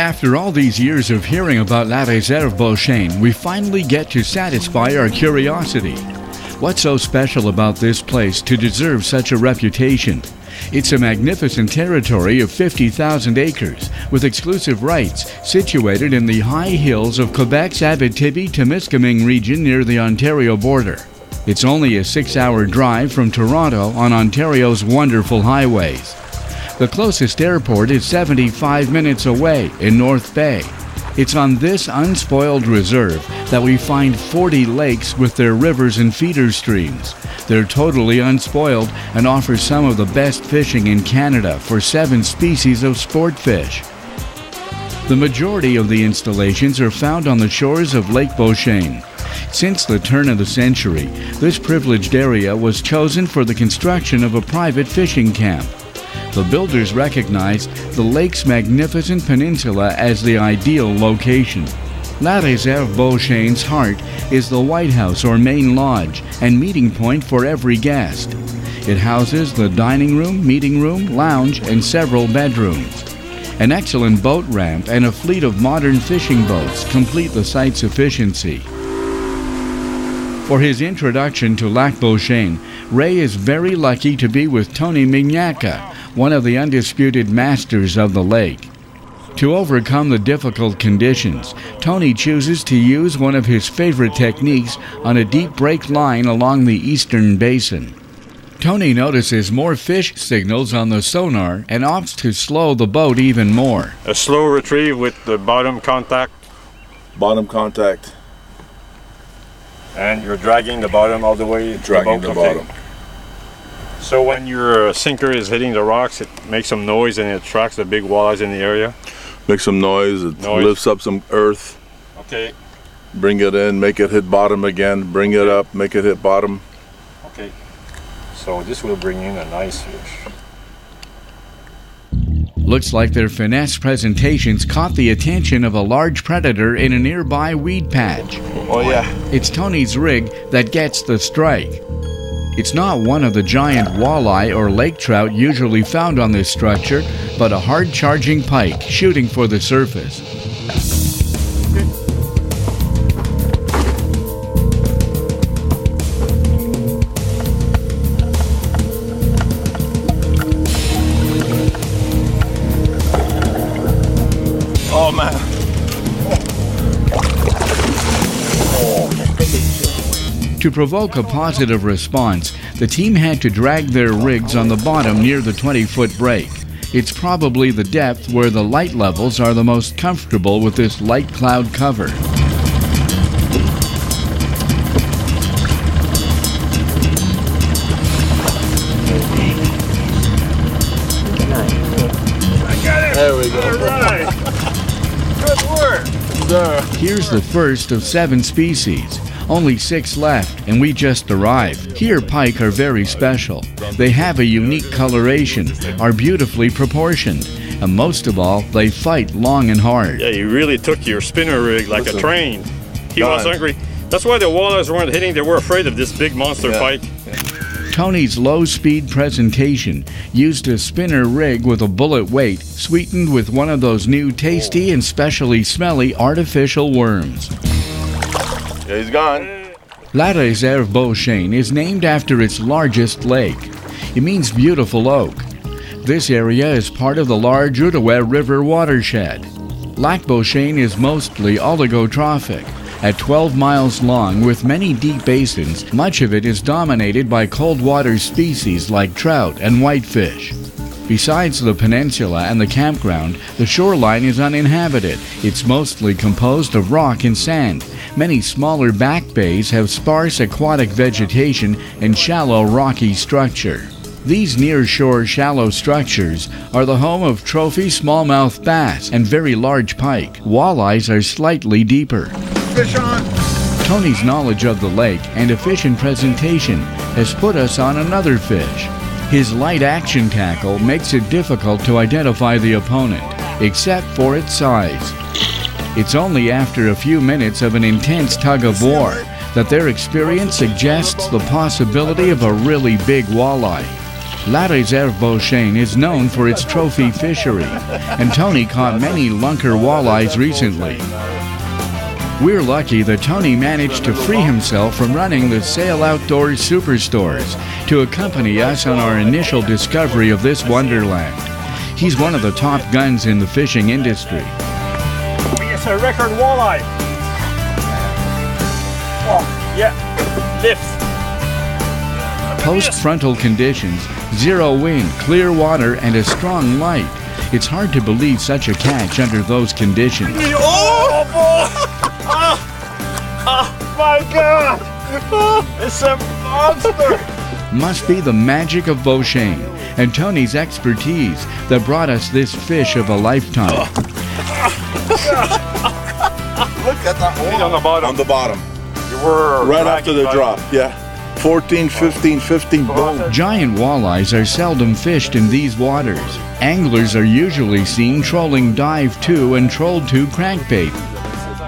After all these years of hearing about La Réserve Beauchêne, we finally get to satisfy our curiosity. What's so special about this place to deserve such a reputation? It's a magnificent territory of 50,000 acres with exclusive rights situated in the high hills of Quebec's Abitibi-Témiscamingue region near the Ontario border. It's only a 6-hour drive from Toronto on Ontario's wonderful highways. The closest airport is 75 minutes away in North Bay. It's on this unspoiled reserve that we find 40 lakes with their rivers and feeder streams. They're totally unspoiled and offer some of the best fishing in Canada for 7 species of sport fish. The majority of the installations are found on the shores of Lake Beauchêne. Since the turn of the century, this privileged area was chosen for the construction of a private fishing camp. The builders recognized the lake's magnificent peninsula as the ideal location. La Réserve Beauchêne's heart is the White House or main lodge and meeting point for every guest. It houses the dining room, meeting room, lounge, and several bedrooms. An excellent boat ramp and a fleet of modern fishing boats complete the site's efficiency. For his introduction to Lac Beauchêne, Ray is very lucky to be with Tony Mignacca, one of the undisputed masters of the lake. To overcome the difficult conditions, Tony chooses to use one of his favorite techniques on a deep break line along the eastern basin. Tony notices more fish signals on the sonar and opts to slow the boat even more. A slow retrieve with the bottom contact. Bottom contact. And you're dragging the bottom all the way. Dragging the bottom. So when your sinker is hitting the rocks, it makes some noise and it attracts the big walleyes in the area? Makes some noise, it lifts up some earth. Okay. Bring it in, make it hit bottom again, bring it up, make it hit bottom. Okay. So this will bring in a nice fish. Looks like their finesse presentations caught the attention of a large predator in a nearby weed patch. Oh yeah. It's Tony's rig that gets the strike. It's not one of the giant walleye or lake trout usually found on this structure, but a hard-charging pike shooting for the surface. Oh man. To provoke a positive response, the team had to drag their rigs on the bottom near the 20-foot break. It's probably the depth where the light levels are the most comfortable with this light cloud cover. There we go. All right. Good work. Here's the first of 7 species. Only 6 left, and we just arrived. Here pike are very special. They have a unique coloration, are beautifully proportioned, and most of all, they fight long and hard. Yeah, you really took your spinner rig like a train. He was hungry. That's why the walleyes weren't hitting. They were afraid of this big monster pike. Tony's low-speed presentation used a spinner rig with a bullet weight, sweetened with one of those new tasty and specially smelly artificial worms. Yeah, he's gone. La Réserve Beauchêne is named after its largest lake. It means beautiful oak. This area is part of the large Outaouais River watershed. Lac Beauchêne is mostly oligotrophic. At 12 miles long with many deep basins, much of it is dominated by cold water species like trout and whitefish. Besides the peninsula and the campground, the shoreline is uninhabited. It's mostly composed of rock and sand. Many smaller back bays have sparse aquatic vegetation and shallow rocky structure. These near-shore shallow structures are the home of trophy smallmouth bass and very large pike. Walleyes are slightly deeper. Fish on! Tony's knowledge of the lake and efficient presentation has put us on another fish. His light action tackle makes it difficult to identify the opponent, except for its size. It's only after a few minutes of an intense tug-of-war that their experience suggests the possibility of a really big walleye. La Réserve Beauchêne is known for its trophy fishery, and Tony caught many lunker walleyes recently. We're lucky that Tony managed to free himself from running the Sail Outdoors superstores to accompany us on our initial discovery of this wonderland. He's one of the top guns in the fishing industry. It's a record walleye. Oh, yeah, lift. Post-frontal conditions, zero wind, clear water, and a strong light. It's hard to believe such a catch under those conditions. Oh, boy! Oh my God! It's a monster! Must be the magic of Beauchêne and Tony's expertise that brought us this fish of a lifetime. Look at that hole. On the bottom. On the bottom. You were right after the drop, yeah. 14, 15, 15, boom. Giant walleyes are seldom fished in these waters. Anglers are usually seen trolling dive 2 and troll 2 crankbait.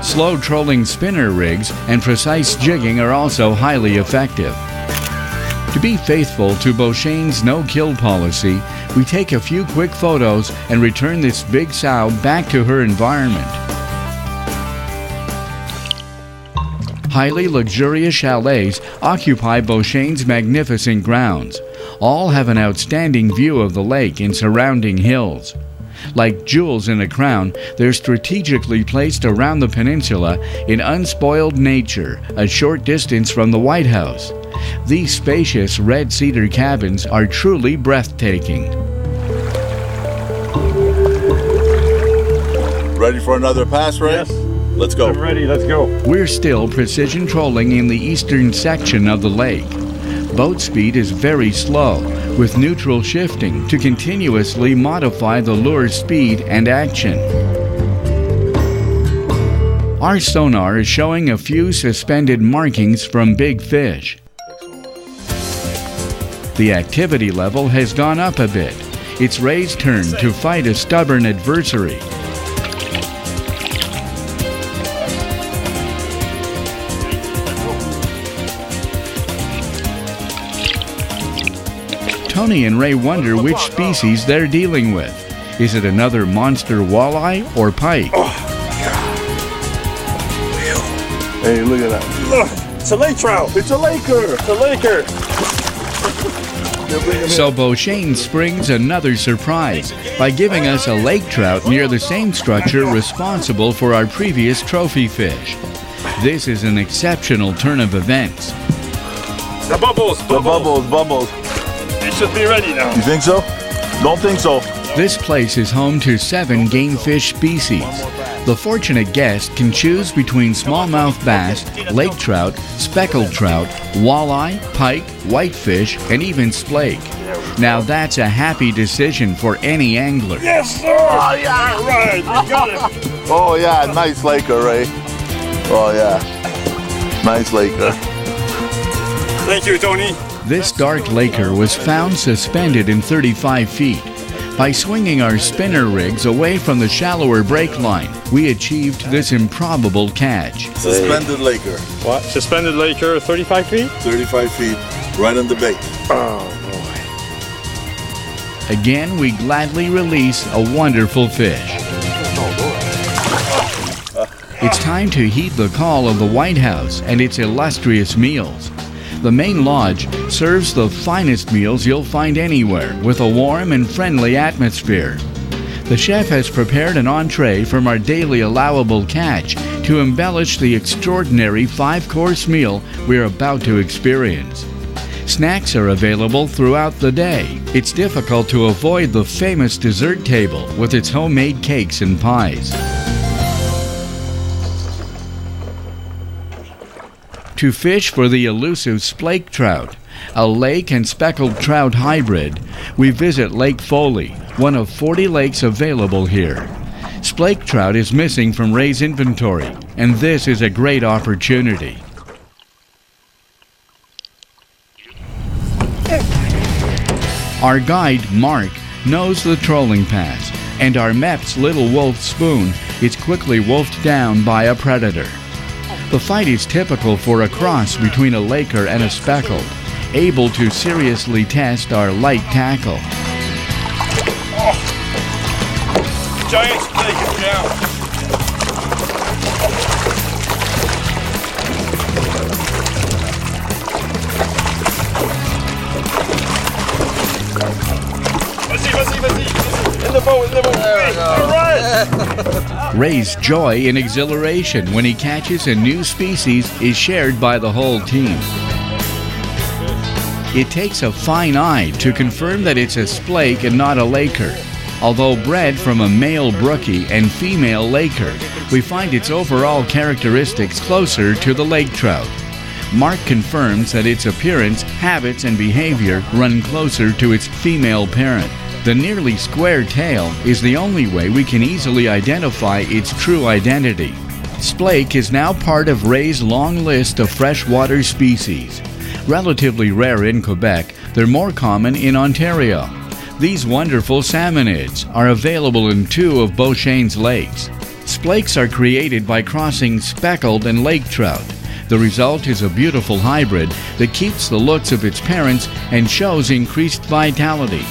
Slow trolling spinner rigs and precise jigging are also highly effective. To be faithful to Beauchêne's no-kill policy, we take a few quick photos and return this big sow back to her environment. Highly luxurious chalets occupy Beauchêne's magnificent grounds. All have an outstanding view of the lake and surrounding hills. Like jewels in a crown, they're strategically placed around the peninsula in unspoiled nature, a short distance from the White House. These spacious red cedar cabins are truly breathtaking. Ready for another pass, Ray? Yes. Let's go. I'm ready, let's go. We're still precision trolling in the eastern section of the lake. Boat speed is very slow, with neutral shifting to continuously modify the lure's speed and action. Our sonar is showing a few suspended markings from big fish. The activity level has gone up a bit. It's Ray's turn to fight a stubborn adversary. Tony and Ray wonder which species they're dealing with. Is it another monster walleye or pike? Oh, hey, look at that. Look, it's a lake trout. It's a laker. It's a laker. So Beauchêne springs another surprise by giving us a lake trout near the same structure responsible for our previous trophy fish. This is an exceptional turn of events. The bubbles, The bubbles. They should be ready now. You think so? Don't think so. This place is home to 7 game fish species. The fortunate guest can choose between smallmouth bass, lake trout, speckled trout, walleye, pike, whitefish, and even splake. Now that's a happy decision for any angler. Yes, sir! Oh, yeah! All right, you got it. Oh, yeah, nice laker, Ray. Oh, yeah. Nice laker. Thank you, Tony. This dark laker was found suspended in 35 feet. By swinging our spinner rigs away from the shallower break line, we achieved this improbable catch. Suspended laker. What? Suspended laker, 35 feet? 35 feet, right on the bait. Oh, boy. Again, we gladly release a wonderful fish. It's time to heed the call of the White House and its illustrious meals. The main lodge serves the finest meals you'll find anywhere with a warm and friendly atmosphere. The chef has prepared an entree from our daily allowable catch to embellish the extraordinary 5-course meal we're about to experience. Snacks are available throughout the day. It's difficult to avoid the famous dessert table with its homemade cakes and pies. To fish for the elusive splake trout, a lake and speckled trout hybrid, we visit Lake Foley, one of 40 lakes available here. Splake trout is missing from Ray's inventory, and this is a great opportunity. Our guide, Mark, knows the trolling paths, and our Mep's little wolf spoon is quickly wolfed down by a predator. The fight is typical for a cross between a laker and a speckled. able to seriously test our light tackle. Giant snake is down. Vas-y. In the boat. All right. Ray's joy and exhilaration when he catches a new species is shared by the whole team. It takes a fine eye to confirm that it's a splake and not a laker. Although bred from a male brookie and female laker, we find its overall characteristics closer to the lake trout. Mark confirms that its appearance, habits, and behavior run closer to its female parent. The nearly square tail is the only way we can easily identify its true identity. Splake is now part of Ray's long list of freshwater species. Relatively rare in Quebec, they're more common in Ontario. These wonderful salmonids are available in 2 of Beauchêne's lakes. Splakes are created by crossing speckled and lake trout. The result is a beautiful hybrid that keeps the looks of its parents and shows increased vitality.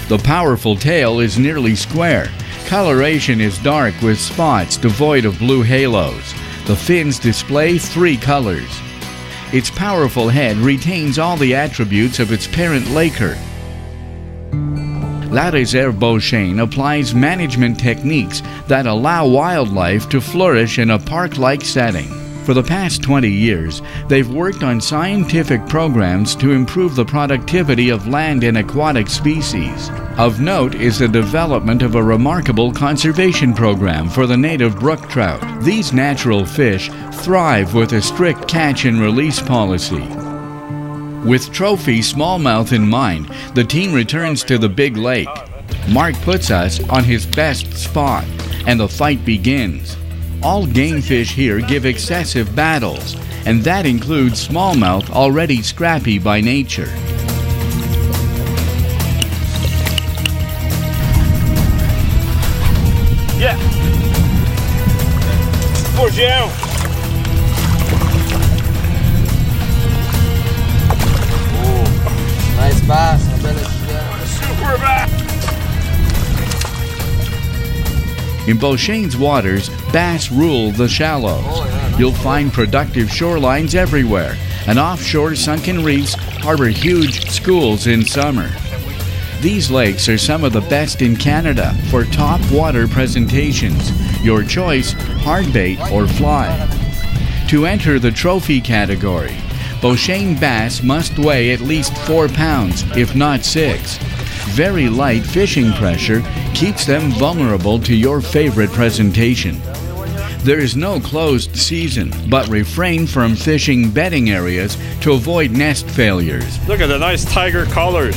The powerful tail is nearly square. Coloration is dark with spots devoid of blue halos. The fins display 3 colors. Its powerful head retains all the attributes of its parent laker. La Réserve Beauchêne applies management techniques that allow wildlife to flourish in a park-like setting. For the past 20 years, they've worked on scientific programs to improve the productivity of land and aquatic species. Of note is the development of a remarkable conservation program for the native brook trout. These natural fish thrive with a strict catch and release policy. With trophy smallmouth in mind, the team returns to the big lake. Mark puts us on his best spot, and the fight begins. All game fish here give excessive battles, and that includes smallmouth already scrappy by nature. Yeah. Beauchêne. Nice bass, I bet it's Super bass. In Beauchêne's waters, bass rule the shallows. You'll find productive shorelines everywhere, and offshore sunken reefs harbor huge schools in summer. These lakes are some of the best in Canada for top water presentations. Your choice, hardbait or fly. To enter the trophy category, Beauchêne bass must weigh at least 4 pounds, if not 6. Very light fishing pressure keeps them vulnerable to your favorite presentation. There is no closed season, but refrain from fishing bedding areas to avoid nest failures. Look at the nice tiger colors.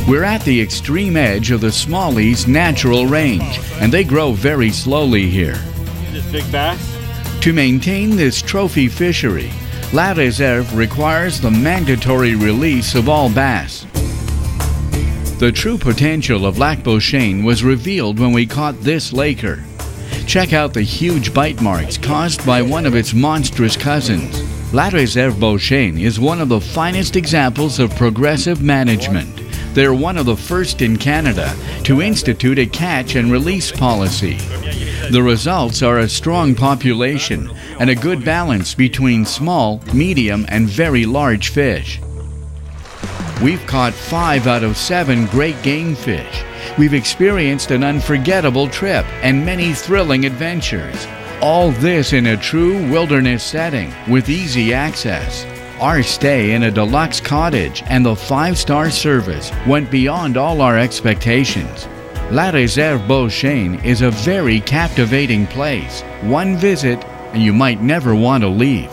We're at the extreme edge of the Smallee's natural range, and they grow very slowly here. This big bass? To maintain this trophy fishery, La Réserve requires the mandatory release of all bass. The true potential of Lac Beauchêne was revealed when we caught this laker. Check out the huge bite marks caused by one of its monstrous cousins. La Réserve Beauchêne is one of the finest examples of progressive management. They're one of the first in Canada to institute a catch and release policy. The results are a strong population and a good balance between small, medium, and very large fish. We've caught 5 out of 7 great game fish. We've experienced an unforgettable trip and many thrilling adventures. All this in a true wilderness setting with easy access. Our stay in a deluxe cottage and the 5-star service went beyond all our expectations. La Réserve Beauchêne is a very captivating place. One visit and you might never want to leave.